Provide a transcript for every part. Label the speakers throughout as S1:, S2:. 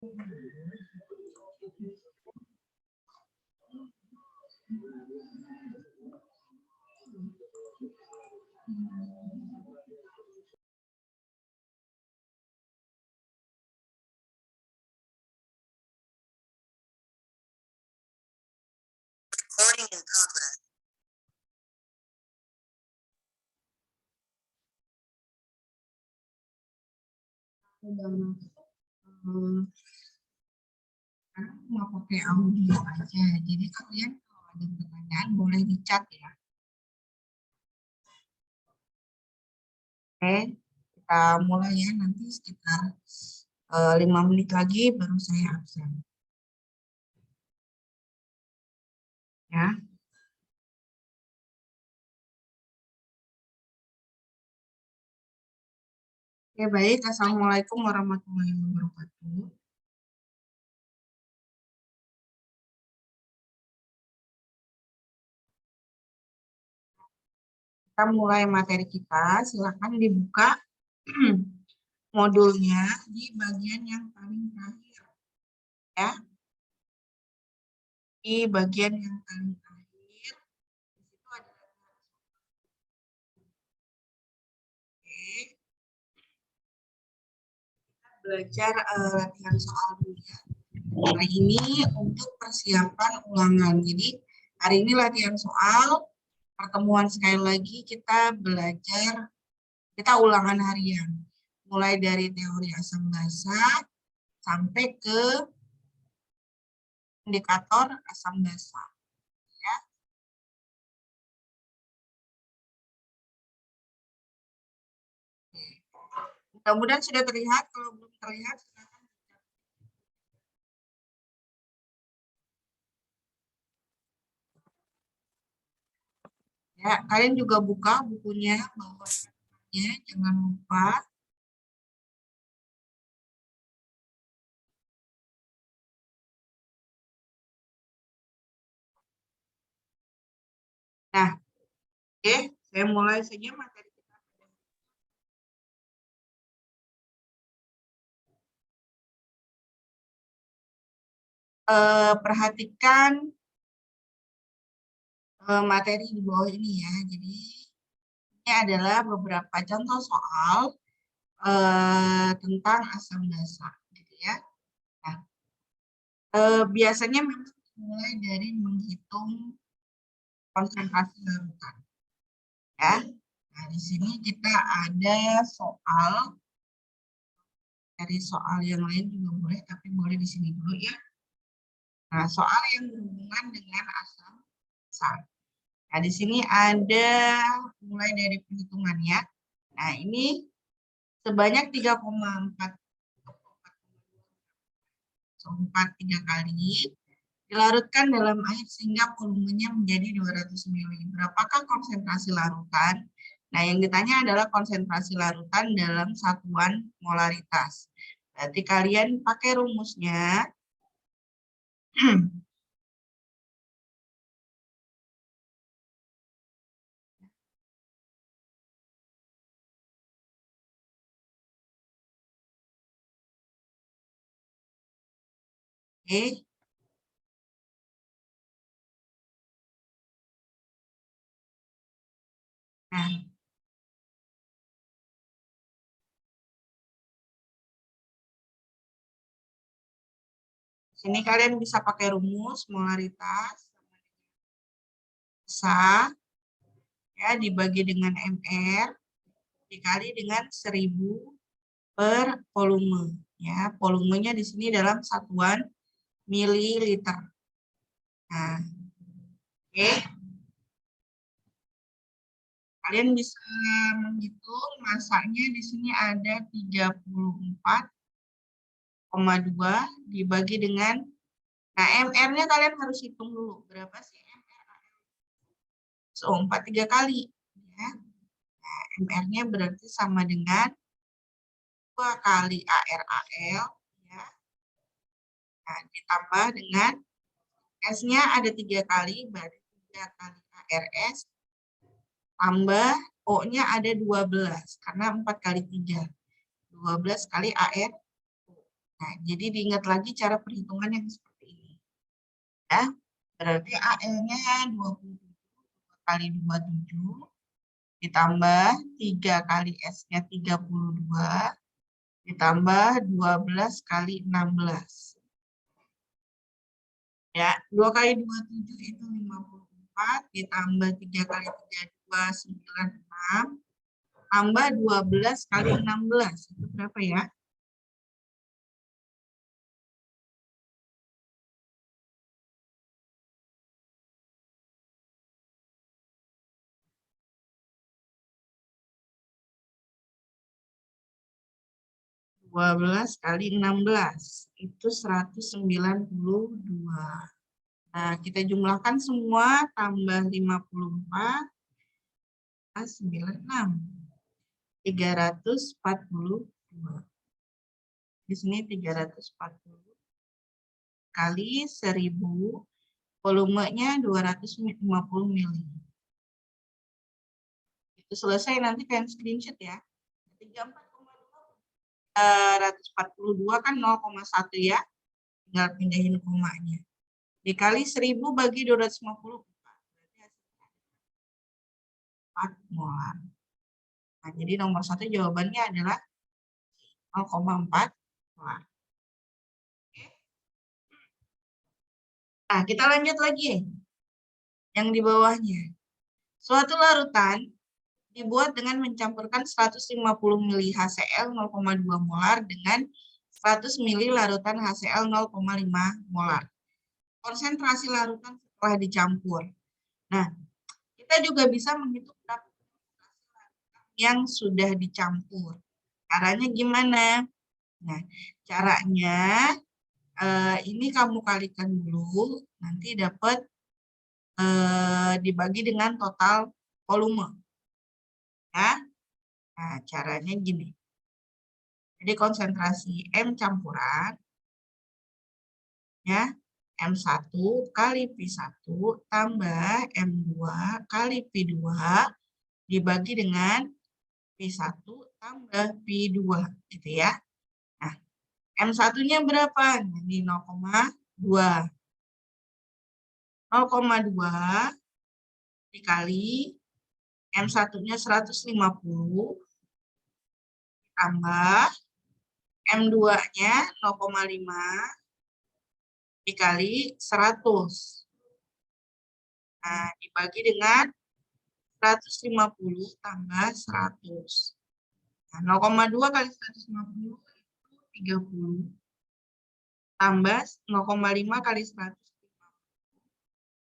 S1: Recording in progress. Udah masuk. Sekarang mau pakai audio aja. Jadi kalian kalau ada pertanyaan boleh di chat ya. Oke, kita mulai ya. Nanti sekitar 5 menit lagi baru saya absen. Ya. Oke, baik. Assalamualaikum warahmatullahi wabarakatuh. Kita mulai materi kita. Silakan dibuka modulnya di bagian yang paling terakhir. Ya. Di bagian yang paling terakhir. Di situ ada belajar latihan soal dulu ya. Hari ini untuk persiapan ulangan. Jadi hari ini latihan soal, pertemuan sekali lagi kita belajar, kita ulangan harian. Mulai dari teori asam basa sampai ke indikator asam basa. Ya. Mudah-mudahan sudah terlihat. Kalau belum terlihat, silakan. Ya, kalian juga buka bukunya, bawahnya, jangan lupa. Nah, oke, saya mulai saja materi kita. Perhatikan materi di bawah ini ya. Jadi ini adalah beberapa contoh soal tentang asam basa, gitu ya. Nah, biasanya memang mulai dari menghitung konsentrasi larutan, ya. Nah, di sini kita ada soal, dari soal yang lain juga boleh, tapi boleh di sini dulu ya. Nah, soal yang berhubungan dengan asam basa. Nah, di sini ada mulai dari perhitungannya. Nah, ini sebanyak 3,4 kali dilarutkan dalam air sehingga volumenya menjadi 200 ml. Berapakah konsentrasi larutan? Nah, yang ditanya adalah konsentrasi larutan dalam satuan molaritas. Berarti kalian pakai rumusnya. Oke. Nah, sini kalian bisa pakai rumus molaritas massa ya dibagi dengan mr dikali dengan 1000 per volume ya. Volumenya di sini dalam satuan mililiter. Nah, oke. Kalian bisa menghitung masanya di sini ada 34,2 dibagi dengan, nah MR-nya kalian harus hitung dulu. Berapa sih MR? So, 4 3 kali. Ya. Nah, MR-nya berarti sama dengan 2 kali ARAL. Ya. Nah, ditambah dengan S-nya ada 3 kali, berarti 3 kali ARS. Tambah O-nya ada 12, karena 4 kali 3. 12 kali AR. Nah, jadi diingat lagi cara perhitungan yang seperti ini. Ya, berarti AL-nya 27 kali 27 ditambah 3 kali S-nya 32 ditambah 12 kali 16. Ya, 2 kali 27 itu 54 ditambah 3 kali 32 96 tambah 12 kali 16 itu berapa ya? Dua belas kali 16 itu 192. Nah, kita jumlahkan semua tambah 54 96 342. Di sini 340 kali 1000, volumenya 250 mili. Itu selesai, nanti kalian screenshot ya. 34,2 kan 0,1 ya. Tinggal pindahin komanya. Dikali 1000 bagi 250. Berarti hasilnya 4 molar. Nah, jadi nomor 1 jawabannya adalah 0,4 molar. Oke. Nah, kita lanjut lagi. Yang di bawahnya. Suatu larutan dibuat dengan mencampurkan 150 mili HCl 0,2 molar dengan 100 mili larutan HCl 0,5 molar. Konsentrasi larutan setelah dicampur. Nah, kita juga bisa menghitung berapa yang sudah dicampur. Caranya gimana? Nah, caranya ini kamu kalikan dulu, nanti dapat dibagi dengan total volume. Ya. Nah, caranya gini. Jadi konsentrasi M campuran, ya, M1 kali P1 tambah M2 kali P2 dibagi dengan P1 tambah P2, gitu ya. Nah, M1-nya berapa? Jadi 0,2. 0,2 dikali M1-nya 150 tambah M2-nya 0,5 dikali 100. Nah, dibagi dengan 150 tambah 100. Nah, 0,2 kali 150 itu 30. Tambah 0,5 kali 150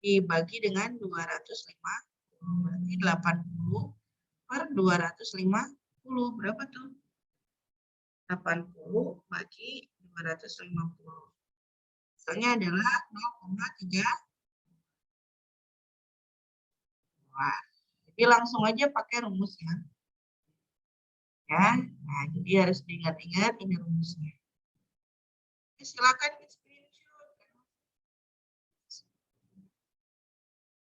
S1: dibagi dengan 250. Berarti 80 per 250. Berapa tuh? 80 bagi 250. Hasilnya adalah 0,3. Wah, jadi langsung aja pakai rumus ya. Ya, nah jadi harus diingat-ingat ini rumusnya. Oke, silakan di screenshot.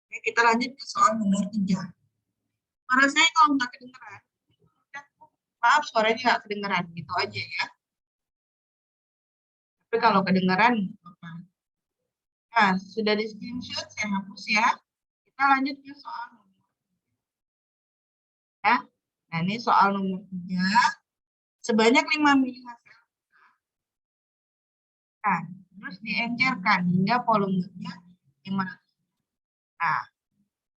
S1: Oke, kita lanjut ke soal nomor 3. Suara saya kalau nggak kedengeran, maaf suaranya nggak kedengeran, gitu aja ya. Tapi kalau kedengeran, apa? Nah, sudah di screenshot, saya hapus ya. Kita lanjut ke soal nomor 3. Ya. Nah, ini soal nomor 3. Sebanyak 5 mili HCl. Nah, terus diencerkan hingga volumenya 500. Nah,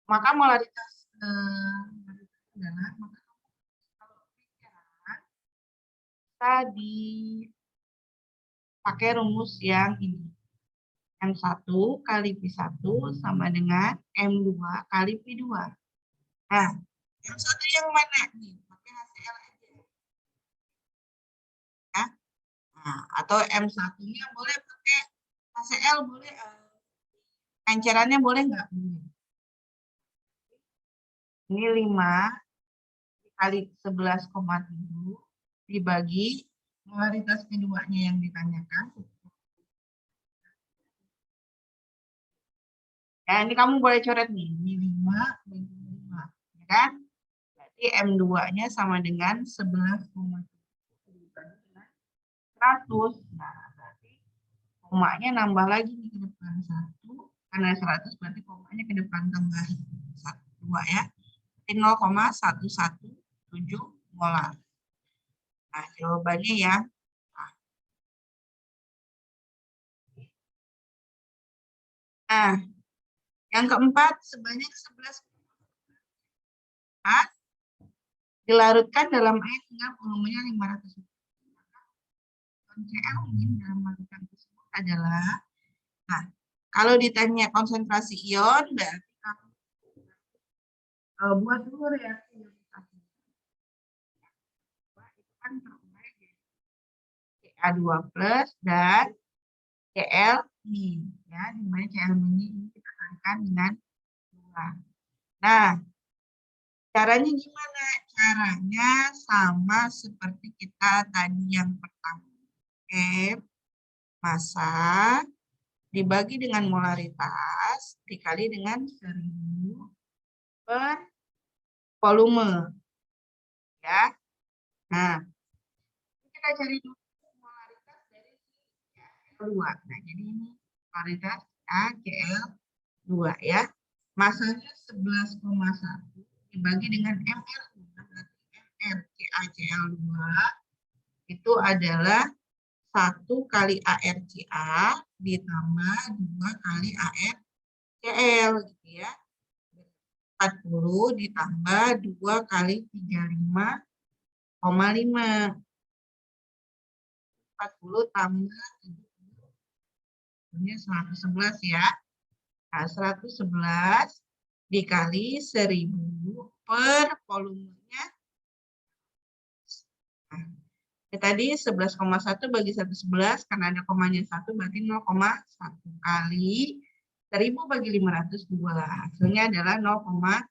S1: maka molaritas adalah kita dipakai rumus yang ini. M1 kali P1 sama dengan M2 kali P2. Nah, M1 yang mana nih? Pakai HCl aja. Ya. Nah, atau M1-nya boleh pakai HCl, boleh. Encerannya boleh nggak? Ini 5 kali 11,7 dibagi molaritas keduanya yang ditanyakan. Ya, ini kamu boleh coret nih. Ini 5 dan 5. Ya kan? Berarti M2-nya sama dengan 11,7. 100. Nah, berarti komanya nambah lagi nih ke depan 1. Karena 100 berarti komanya ke depan tambahin 1, 2 ya. 0,117 molar. Nah, jawabannya ya. Nah, yang keempat sebanyak 11 dilarutkan dalam air hingga volumenya 500 mCl dalam larutan tersebut adalah, nah, kalau ditanya konsentrasi ion, berarti buat dulu reaksi itu kan terurai Ca2 plus dan Cl min, ya, di mana Cl min ini kita kalikan dengan 2. Nah, caranya gimana? Caranya sama seperti kita tadi yang pertama. M massa dibagi dengan molaritas dikali dengan 1000 per volume. Ya. Nah, kita cari dulu molaritas dari Cl2. Nah, jadi ini molaritas Cl2 ya. Masanya 11,1 dibagi dengan mR. MR CaCl2 itu adalah 1 kali ArCa ditambah 2 kali ArCl gitu ya. 40 ditambah 2 kali 35,5. 40 tambah 111 ya. Nah, 111 dikali 1000 per volumenya. Nah, tadi 11,1 bagi 111 karena ada komanya 1 berarti 0,1 kali 1000 bagi 502. Hasilnya adalah 0,2.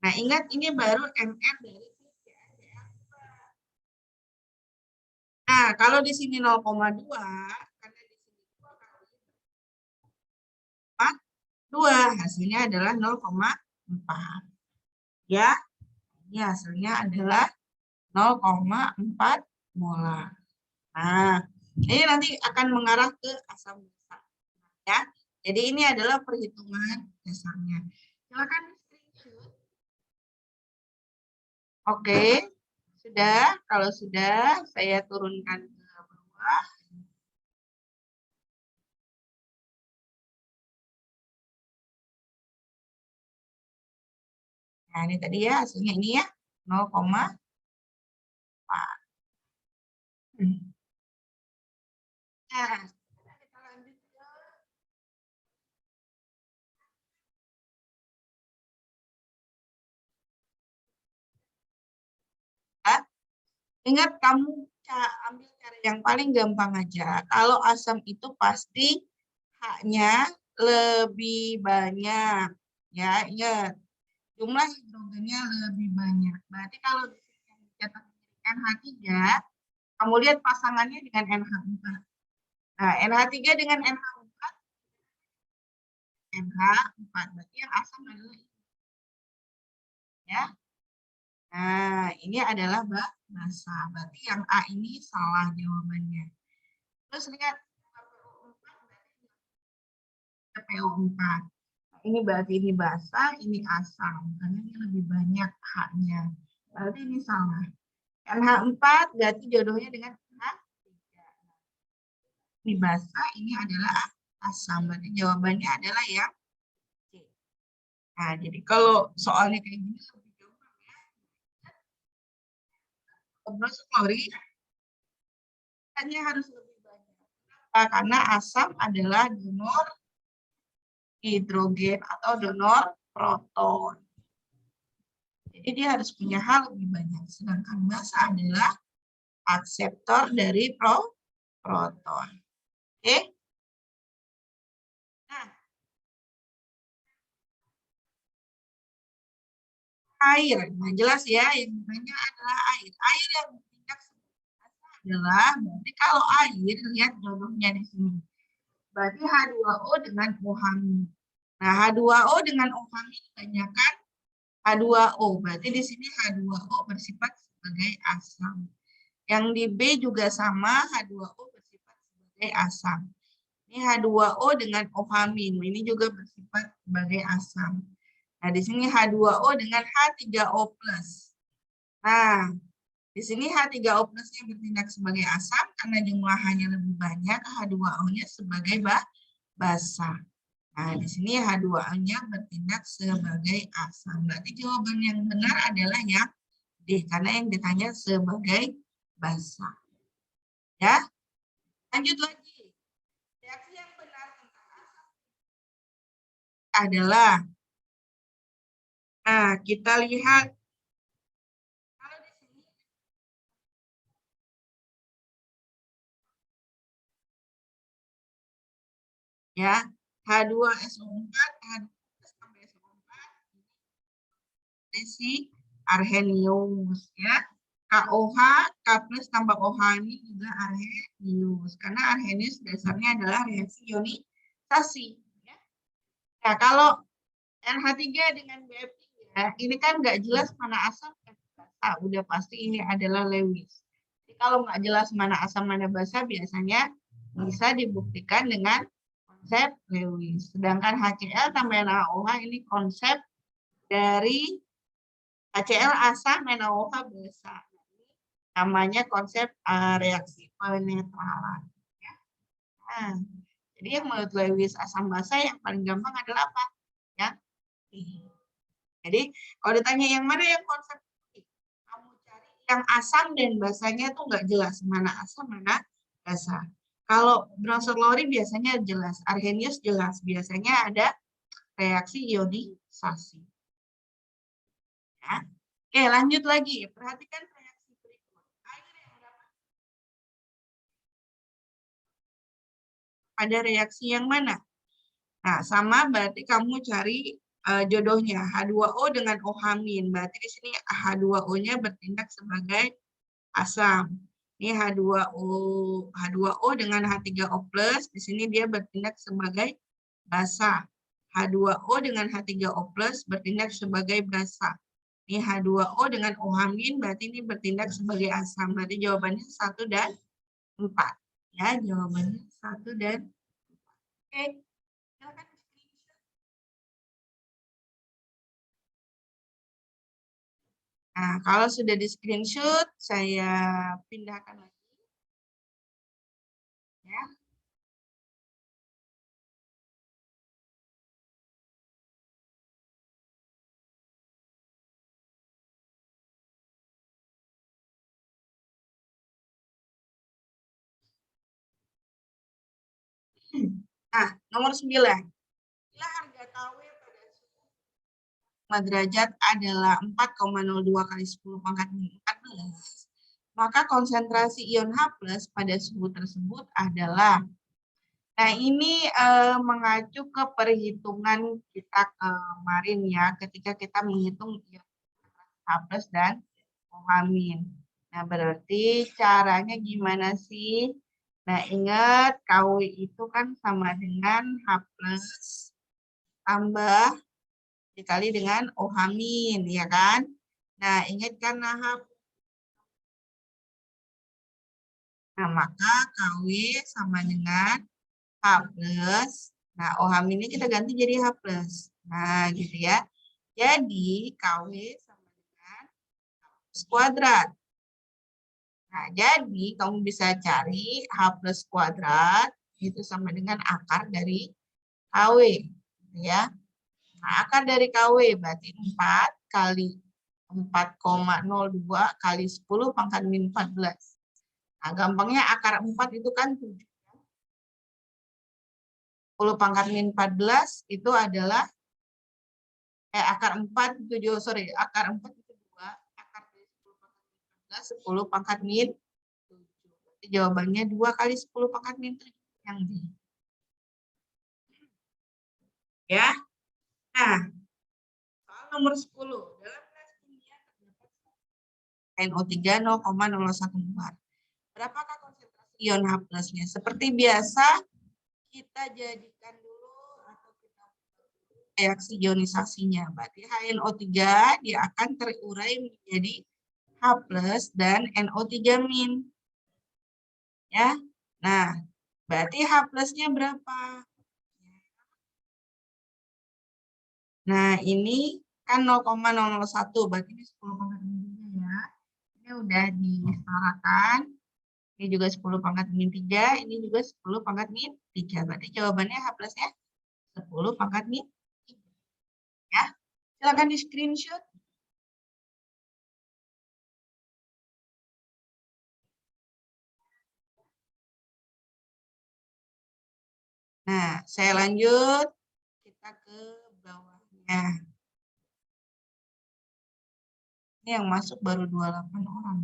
S1: Nah, ingat ini baru MR dari CaCl2. Nah, kalau di sini 0,2 karena di sini 2 kali 2, hasilnya adalah 0,4. Ya, ini hasilnya adalah 0,4 molar. Nah, ini nanti akan mengarah ke asam basa. Ya, jadi ini adalah perhitungan dasarnya. Silakan screenshot. Oke, sudah. Kalau sudah, saya turunkan ke bawah. Nah, ini tadi ya hasilnya ini ya 0,4. Nah, kita lanjut ke ingat kamu ambil cara yang paling gampang aja. Kalau asam itu pasti H-nya lebih banyak. Ya, ingat. Jumlah hidrogennya lebih banyak. Berarti kalau dicatat NH3, kamu lihat pasangannya dengan NH4. Nah, NH3 dengan NH4, NH4. Berarti yang asam adalah ini. Ya. Nah, ini adalah basa. Berarti yang A ini salah jawabannya. Terus lihat PO4. Ini berarti ini basa, ini asam. Karena ini lebih banyak H-nya. Berarti ini salah. NH4 berarti jodohnya dengan NH3. Ini basa, ini adalah asam. Berarti jawabannya adalah yang C. Nah, jadi kalau soalnya kayak gini lebih gampang ya. Sorry, hanya harus lebih banyak. Karena asam adalah donor hidrogen atau donor proton. Jadi dia harus punya hal lebih banyak. Sedangkan basa adalah akseptor dari proton. Oke? Nah, air. Nah, jelas ya, yang namanya adalah air. Air yang bertindak adalah, berarti kalau air, lihat jodohnya di sini. Berarti H2O dengan OH-. Nah, H2O dengan OH ditanyakan H2O. Berarti di sini H2O bersifat sebagai asam. Yang di B juga sama, H2O bersifat sebagai asam. Ini H2O dengan OH-. Ini juga bersifat sebagai asam. Nah, di sini H2O dengan H3O+. Nah, di sini H3O plusnya bertindak sebagai asam karena jumlah H-nya lebih banyak, H2O-nya sebagai basa. Nah, di sini H2O-nya bertindak sebagai asam. Berarti jawaban yang benar adalah yang D, karena yang ditanya sebagai basa. Ya, lanjut lagi. Reaksi yang benar tentang asam adalah, nah kita lihat kalau di sini ya H2SO4, H2 tambah SO4, si arrhenius ya. KOH, K plus tambah OH ini juga arrhenius. Karena arrhenius dasarnya adalah reaksi ionisasi. Ya. Nah, kalau NH3 dengan BF3, ini kan nggak jelas mana asam dan basa. Udah pasti ini adalah Lewis. Jadi kalau nggak jelas mana asam mana basa, biasanya bisa dibuktikan dengan konsep Lewis. Sedangkan HCl tambah NaOH ini konsep dari HCl asam NaOH basa. Namanya konsep reaksi penetralan. Ya. Nah, jadi yang menurut Lewis asam basa yang paling gampang adalah apa? Ya. Jadi kalau ditanya yang mana yang konsep, kamu cari yang asam dan basanya tuh nggak jelas mana asam mana basa. Kalau bronzolori biasanya jelas, arrhenius jelas, biasanya ada reaksi ionisasi. Ya. Oke, lanjut lagi. Perhatikan reaksi berikut. Air yang dapat pada reaksi yang mana? Nah, sama berarti kamu cari jodohnya H2O dengan OH-. Berarti di sini H2O-nya bertindak sebagai asam. Ini H2O dengan H3O+, di sini dia bertindak sebagai basa. H2O dengan H3O+ bertindak sebagai basa. Ini H2O dengan OH- berarti ini bertindak sebagai asam. Berarti jawabannya 1 dan 4. Ya, jawabannya 1 dan 4. Oke. Silakan. Nah, kalau sudah di screenshot, saya pindahkan lagi. Ya. Nah, nomor 9. Bila harga KW pada suhu 5 derajat adalah 4,02 kali 10 pangkat minus 14, maka konsentrasi ion H+ pada suhu tersebut adalah. Nah, ini mengacu ke perhitungan kita kemarin ya, ketika kita menghitung ion H+ dan OH-. Nah, berarti caranya gimana sih? Nah, ingat KW itu kan sama dengan H+ tambah dikali dengan OH-, ya kan? Nah, ingat kan nah, maka KW sama dengan H+. Nah, OH- ini kita ganti jadi H+. Nah, gitu ya. Jadi, KW sama dengan H+ kuadrat. Nah, jadi kamu bisa cari H+ kuadrat itu sama dengan akar dari KW. Ya. Nah, akar dari KW berarti 4 kali 4,02 kali 10 pangkat min 14. Nah, gampangnya akar 4 itu kan 7. 10 pangkat min 14 itu adalah akar 4 7, sorry, akar 4 itu 2, akar dari 10 pangkat min 14 10 pangkat min 7. Berarti jawabannya 2 kali 10 pangkat min 7 yang D. Ya. Nah, soal nomor 10. Dalam reaksi kimia terdapat NO3 0,014. Berapakah konsentrasi ion H+-nya? Seperti biasa, kita jadikan dulu atau kita reaksi ionisasinya. Berarti HNO3 dia akan terurai menjadi H+ dan NO3 min. Ya. Nah, berarti H+-nya berapa? Nah, ini kan 0,001, berarti ini 10 pangkat min 3 ya. Ini udah disetarakan. Ini juga 10 pangkat min 3, ini juga 10 pangkat min 3. Berarti jawabannya H+-nya 10 pangkat min 3. Ya. Silakan di screenshot. Nah, saya lanjut. Kita ke bawahnya. Ini yang masuk baru 28 orang.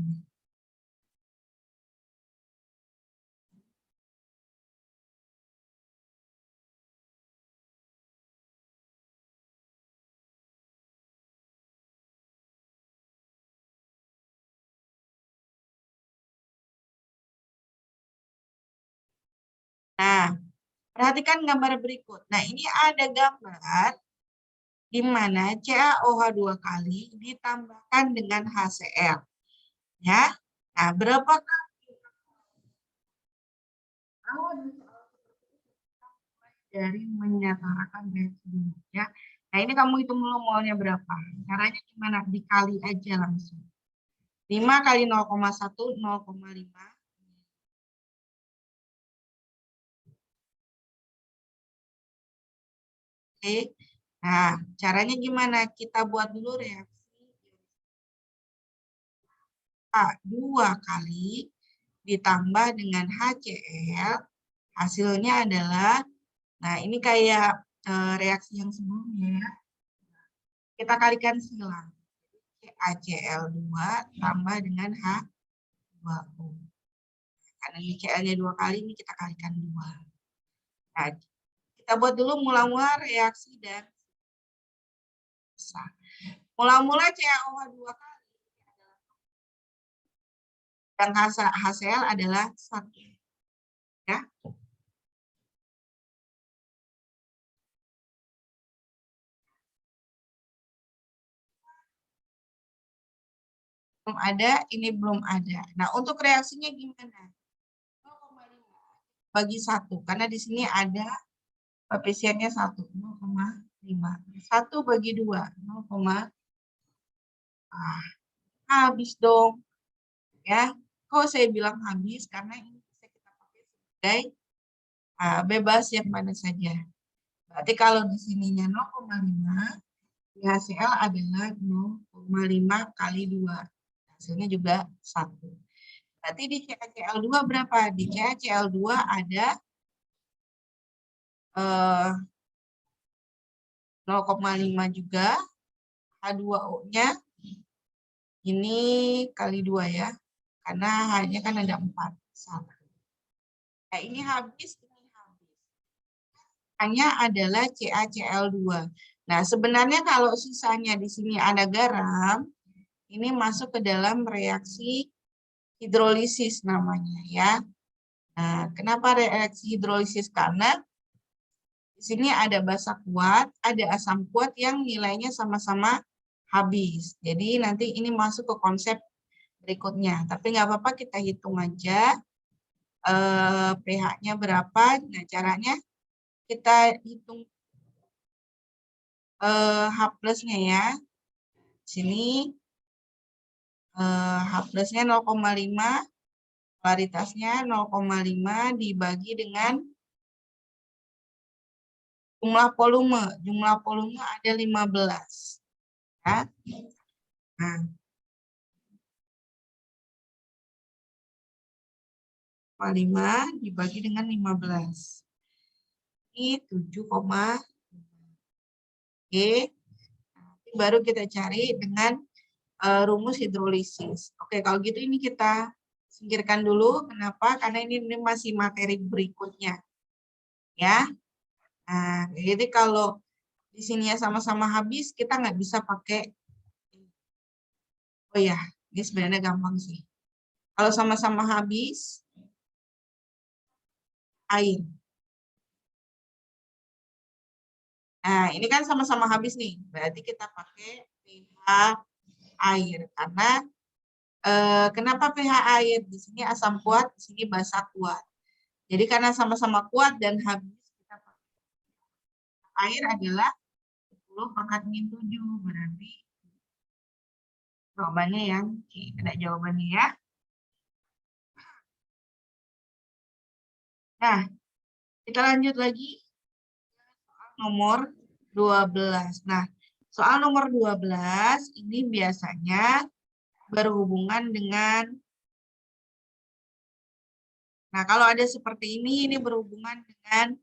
S1: Nah, perhatikan gambar berikut. Nah, ini ada gambar di mana CaOH 2 kali ditambahkan dengan HCl. Ya. Nah, berapa kali? Dari menyatakan reaksi dulu ya. Nah, ini kamu hitung dulu molnya berapa. Caranya gimana? Dikali aja langsung. 5 kali 0,1, 0,5. Oke. Nah, caranya gimana? Kita buat dulu reaksi H2 kali ditambah dengan HCl. Hasilnya adalah, nah ini kayak reaksi yang sebelumnya ya. Kita kalikan silang. HCl2 tambah dengan H2O. Karena ini Cl-nya 2 kali, ini kita kalikan 2. Nah, kita buat dulu mula-mula reaksi dan mula-mula CaOH 2 kali dan HCl adalah 1. Ya. Belum ada, ini belum ada. Nah, untuk reaksinya gimana? 0,5 bagi 1, karena di sini ada koefisiennya 1, 0,5. 1 bagi 2, 0, habis dong. Ya, kok saya bilang habis? Karena ini bisa kita pakai sebagai bebas yang mana saja. Berarti kalau di sininya 0,5, di HCl adalah 0,5 kali 2. Hasilnya juga 1. Berarti di CaCl2 berapa? Di CaCl2 ada 0,5 juga. H2O-nya ini kali 2 ya. Karena H-nya kan ada 4. 1. Nah, ini habis, ini habis. Hanya adalah CaCl2. Nah, sebenarnya kalau sisanya di sini ada garam, ini masuk ke dalam reaksi hidrolisis namanya ya. Nah, kenapa reaksi hidrolisis? Karena di sini ada basa kuat, ada asam kuat yang nilainya sama-sama habis. Jadi nanti ini masuk ke konsep berikutnya. Tapi nggak apa-apa, kita hitung aja pH-nya berapa. Nah, caranya kita hitung H+-nya ya. Sini H+-nya 0,5, polaritasnya 0,5 dibagi dengan jumlah volume. Jumlah volume ada 15. Ya. Nah, 5 dibagi dengan 15. Ini 7, Oke. Nanti baru kita cari dengan rumus hidrolisis. Oke, kalau gitu ini kita singkirkan dulu. Kenapa? Karena ini masih materi berikutnya. Ya. Nah, jadi kalau di sini ya sama-sama habis, kita nggak bisa pakai. Oh ya, ini sebenarnya gampang sih. Kalau sama-sama habis, air. Nah, ini kan sama-sama habis nih. Berarti kita pakai pH air. Karena Kenapa pH air? Di sini asam kuat, di sini basa kuat. Jadi karena sama-sama kuat dan habis, kita pakai air adalah 10 pangkat min 7. Berarti jawabannya yang C. Ada jawabannya ya. Nah, kita lanjut lagi. Soal nomor 12. Nah, soal nomor 12 ini biasanya berhubungan dengan, nah kalau ada seperti ini berhubungan dengan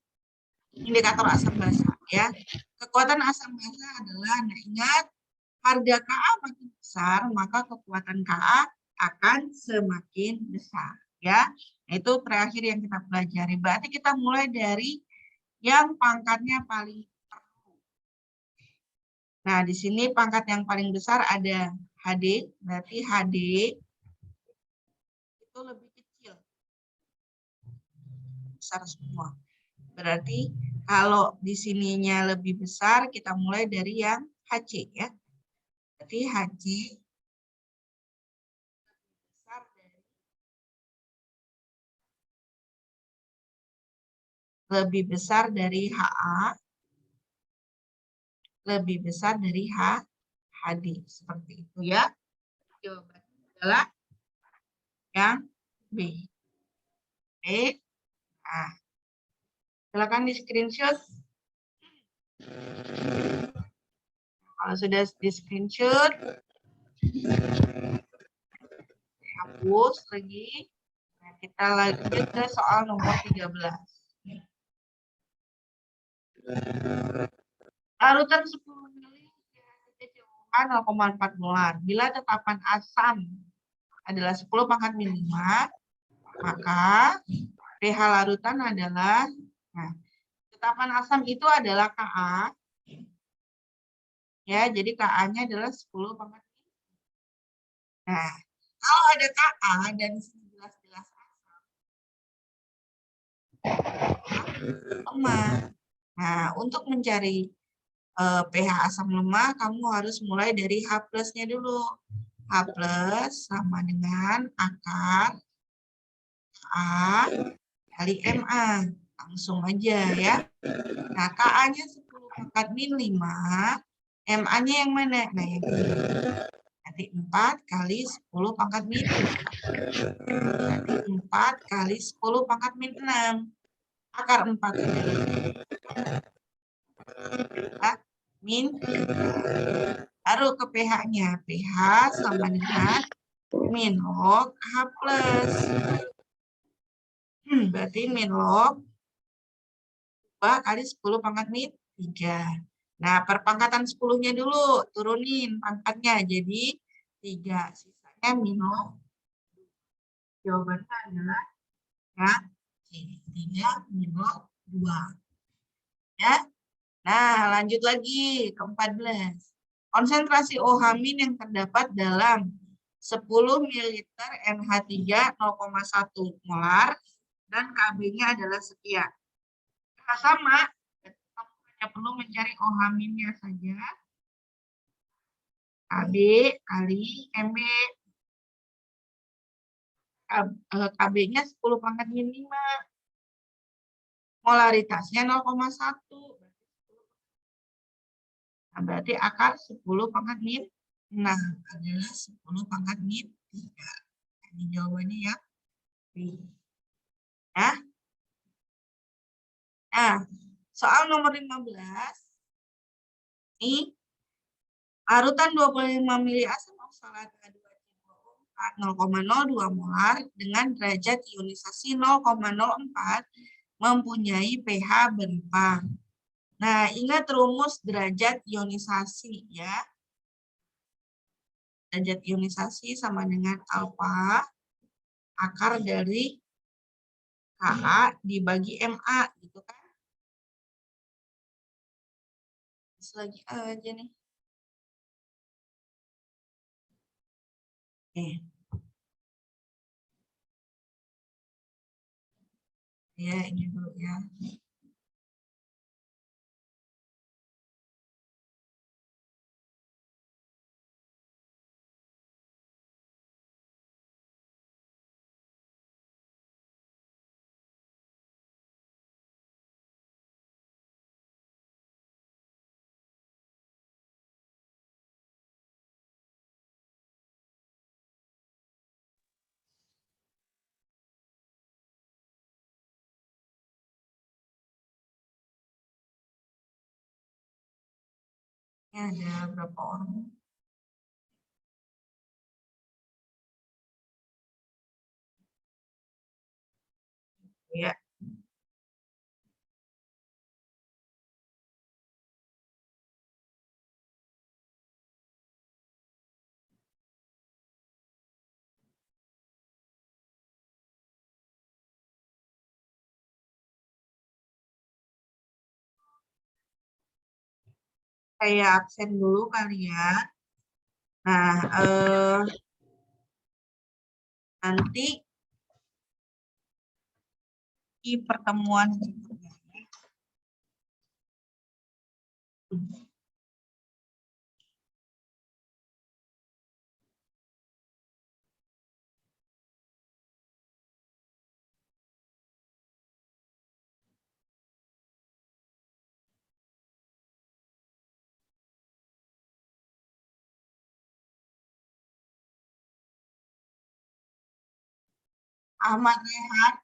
S1: indikator asam basa ya. Kekuatan asam basa adalah, nah ingat, harga Ka makin besar, maka kekuatan Ka akan semakin besar ya. Itu terakhir yang kita pelajari. Berarti kita mulai dari yang pangkatnya paling rendah. Nah, di sini pangkat yang paling besar ada HD, berarti HD itu lebih kecil. Besar semua. Berarti kalau di sininya lebih besar, kita mulai dari yang HC ya. Berarti HC lebih besar dari HA, lebih besar dari HD. Seperti itu ya. Jawabannya adalah yang B. Oke. Nah, silakan di screenshot. Kalau sudah di screenshot, hapus lagi. Nah, kita lanjut ke soal nomor 13. Larutan 10 mili CaCO2 0,4 molar. Bila tetapan asam adalah 10 pangkat min 5, maka pH larutan adalah, nah, tetapan asam itu adalah Ka. Ya, jadi Ka-nya adalah 10 pangkat min. Nah, kalau ada Ka dan jelas-jelas asam, lemah. Nah, untuk mencari pH asam lemah, kamu harus mulai dari H plusnya dulu. H plus sama dengan akar A kali MA. Langsung aja ya. Nah, Ka-nya 10 pangkat min 5, MA-nya yang mana? Nah, yang ini. Nanti 4 kali 10 pangkat min 4 kali 10 pangkat min 6. Akar 4 adalah min. Baru ke pH-nya. pH sama dengan min log H plus. Berarti min log 2 kali 10 pangkat min 3. Nah, perpangkatan 10-nya dulu. Turunin pangkatnya. Jadi 3. Sisanya min log. Jawabannya adalah yang C. 3 min log 2. Ya. Nah, lanjut lagi ke 14. Konsentrasi OH- yang terdapat dalam 10 ml NH3 0,1 molar dan Kb-nya adalah sekian. Nah, sama, kamu hanya perlu mencari OH-nya saja. Kb kali Mb. Kb-nya 10 pangkat min 5. Molaritasnya 0,1. Nah, berarti akar 10 pangkat min 6 adalah 10 pangkat min 3. Ini jawabannya ya. B. Ya. Nah, soal nomor 15. Ini larutan 25 mili asam oksalat H2CO4 0,02 molar dengan derajat ionisasi 0,04 mempunyai pH berempang. Nah, ingat rumus derajat ionisasi ya. Derajat ionisasi sama dengan alfa akar dari Ka dibagi Ma gitu kan. Lagi aja nih. Ya, ini dulu ya. Ada berapa orang? Ya. Saya absen dulu kali ya. Nah, nanti di pertemuan berikutnya. Ahmad Rehan,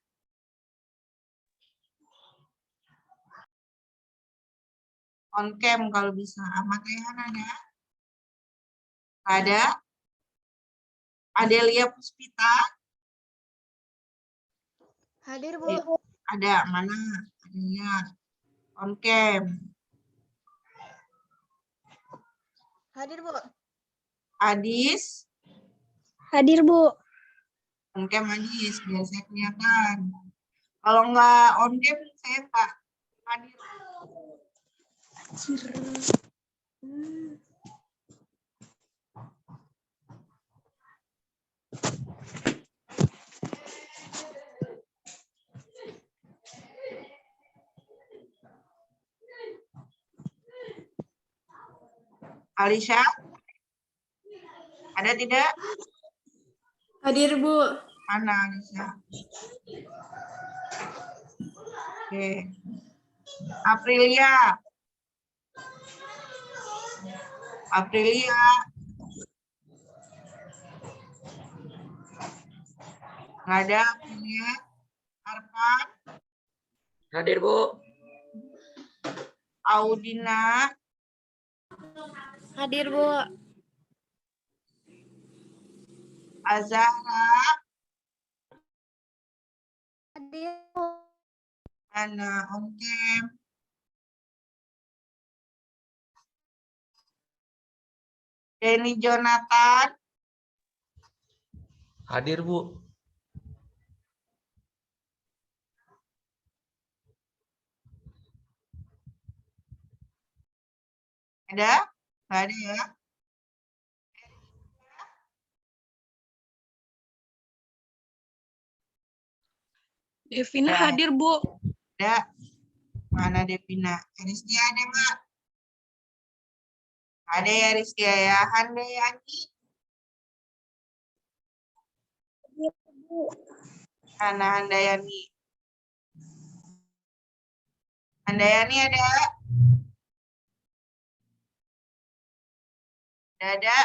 S1: on cam kalau bisa. Ahmad Rehan ada? Ada. Adelia Puspita?
S2: Hadir, Bu.
S1: Ada, mana? Adelia. On cam.
S2: Hadir, Bu.
S1: Adis?
S2: Hadir, Bu.
S1: On cam Adis, biar saya kelihatan. Kalau nggak on cam, saya nggak hadir. Alisha? Ada tidak?
S2: Hadir, Bu.
S1: Mana Alisha? Oke. Aprilia? Aprilia? Nggak ada Aprilia? Arfan?
S3: Hadir, Bu.
S1: Audina?
S2: Hadir, Bu.
S1: Azahra?
S2: Hadir, Bu.
S1: Ana on cam? Denny Jonathan?
S3: Hadir, Bu.
S1: Ada? Nggak ada ya?
S4: Devina
S1: Ada.
S4: hadir, Bu.
S1: Ada. Mana Devina? Rizky ada nggak? Ada ya Rizky ya. Handayani? Mana Handayani? Handayani ada? Ada.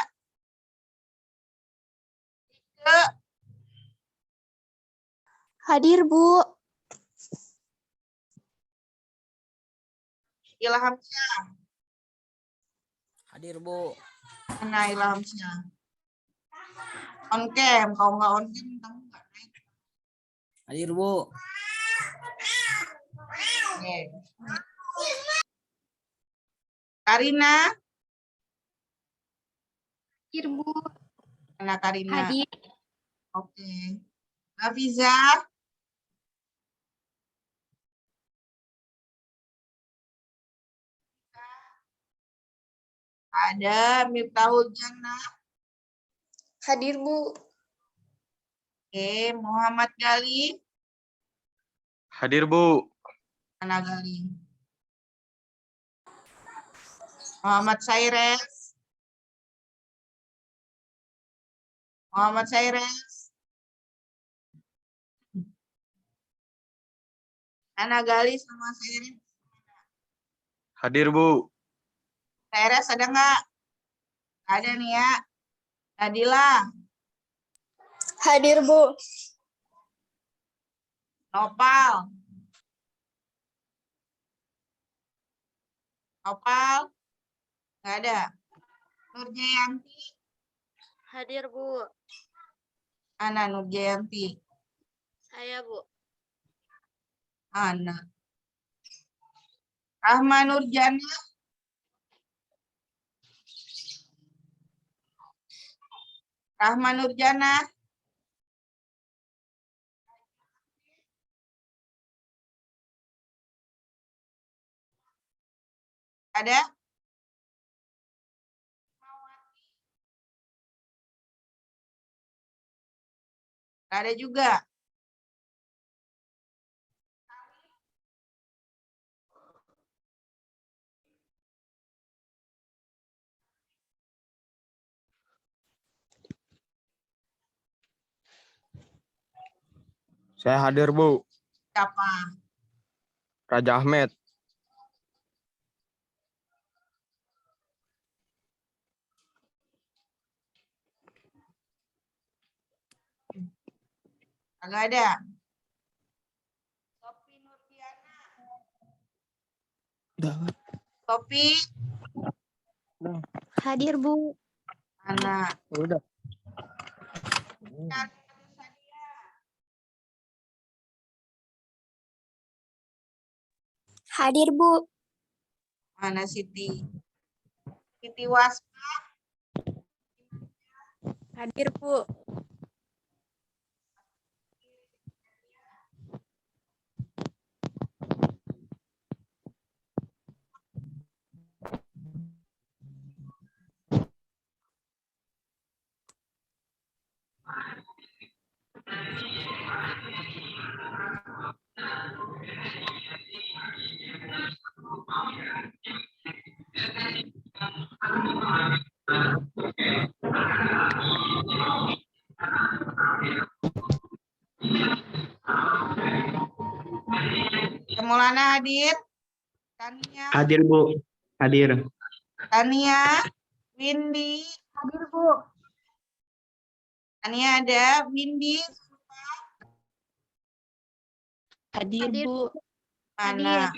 S1: Ke
S2: Hadir, Bu.
S1: Ilham Syah.
S3: Hadir, Bu.
S1: Mana Ilham Syah? On cam. Kalau nggak on cam, kamu nggak naik.
S3: Hadir, Bu.
S1: Oke. Karina?
S2: Hadir, Bu.
S1: Mana Karina?
S2: Hadir.
S1: Oke. Hafiza? Ada. Miftahul Jannah?
S2: Hadir, Bu.
S1: Oke. Muhammad Gali?
S5: Hadir, Bu.
S1: Mana Gali? Muhammad Saires? Muhammad Saires? Mana Gali sama Saires?
S5: Hadir, Bu.
S1: Saires ada nggak? Ada nih ya. Nadila?
S2: Hadir, Bu.
S1: Nopal? Nopal? Nggak ada. Nurjayanti.
S2: Hadir, Bu.
S1: Ana Nurjayanti.
S2: Saya, Bu.
S1: Ana. Rahma Nurjana. Rahma Nurjana. Ada? Nggak ada juga.
S5: Saya hadir, Bu.
S1: Siapa?
S5: Raja Ahmed.
S1: Nggak ada. Sofi Nurdiana. Sofi.
S2: Hadir, Bu.
S1: Ana.
S5: Udah.
S2: Hadir, Bu.
S1: Mana Siti? Siti Waspa.
S2: Hadir, Bu.
S1: Maulana hadir. Tania.
S4: Hadir, Bu. Hadir.
S1: Tania. Windy.
S2: Hadir, Bu.
S1: Tania ada. Windy.
S2: Hadir, Bu.
S1: Mana?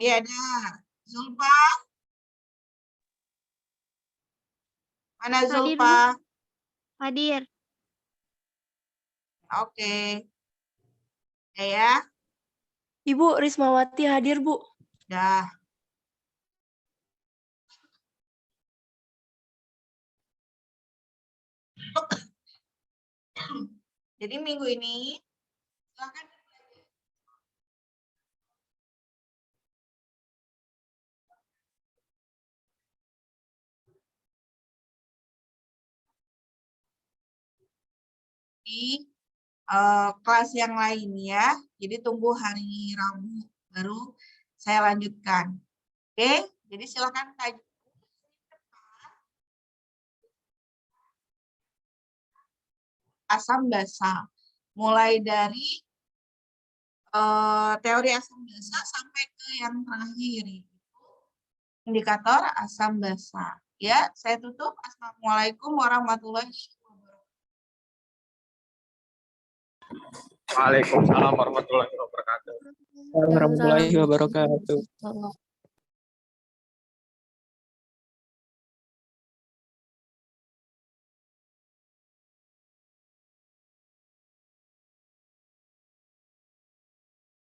S1: Iya ada. Zulfa. Mana
S2: Hadir,
S1: Zulfa?
S2: Hadir.
S1: Oke. Ya.
S2: Ibu Rismawati hadir, Bu.
S1: Dah. Jadi minggu ini silakan di kelas yang lain ya. Jadi tunggu hari Rabu baru saya lanjutkan. Oke, jadi silakan kaji. Asam basa. Mulai dari teori asam basa sampai ke yang terakhir. Indikator asam basa. Ya, saya tutup. Assalamualaikum warahmatullahi wabarakatuh.
S5: Waalaikumsalam warahmatullahi wabarakatuh.
S4: Warahmatullahi wabarakatuh.